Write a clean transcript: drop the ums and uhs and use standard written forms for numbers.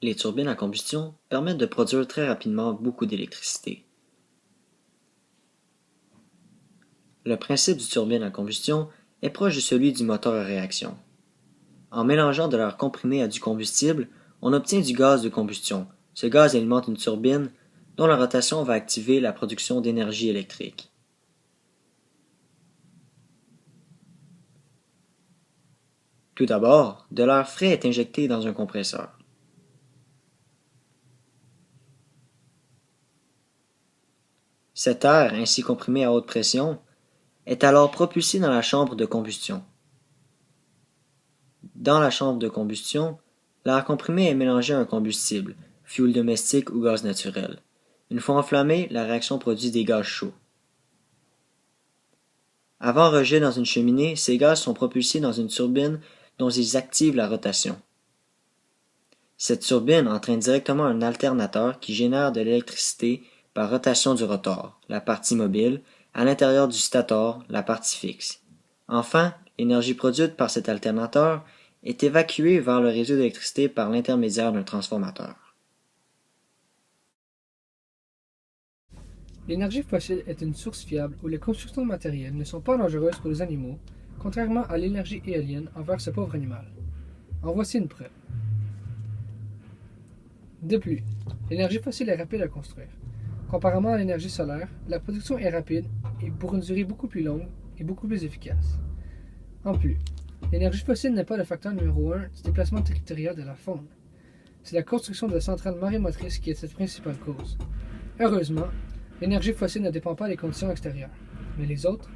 Les turbines à combustion permettent de produire très rapidement beaucoup d'électricité. Le principe du turbine à combustion est proche de celui du moteur à réaction. En mélangeant de l'air comprimé à du combustible, on obtient du gaz de combustion. Ce gaz alimente une turbine dont la rotation va activer la production d'énergie électrique. Tout d'abord, de l'air frais est injecté dans un compresseur. Cet air, ainsi comprimé à haute pression, est alors propulsé dans la chambre de combustion. Dans la chambre de combustion, l'air comprimé est mélangé à un combustible, fioul domestique ou gaz naturel. Une fois enflammé, la réaction produit des gaz chauds. Avant rejet dans une cheminée, ces gaz sont propulsés dans une turbine dont ils activent la rotation. Cette turbine entraîne directement un alternateur qui génère de l'électricité par rotation du rotor, la partie mobile, à l'intérieur du stator, la partie fixe. Enfin, l'énergie produite par cet alternateur est évacuée vers le réseau d'électricité par l'intermédiaire d'un transformateur. L'énergie fossile est une source fiable où les constructions matérielles ne sont pas dangereuses pour les animaux, contrairement à l'énergie éolienne envers ce pauvre animal. En voici une preuve. De plus, l'énergie fossile est rapide à construire. Comparément à l'énergie solaire, la production est rapide et pour une durée beaucoup plus longue et beaucoup plus efficace. En plus, l'énergie fossile n'est pas le facteur numéro 1 du déplacement territorial de la faune. C'est la construction de centrales marémotrices qui est cette principale cause. Heureusement, l'énergie fossile ne dépend pas des conditions extérieures, mais les autres,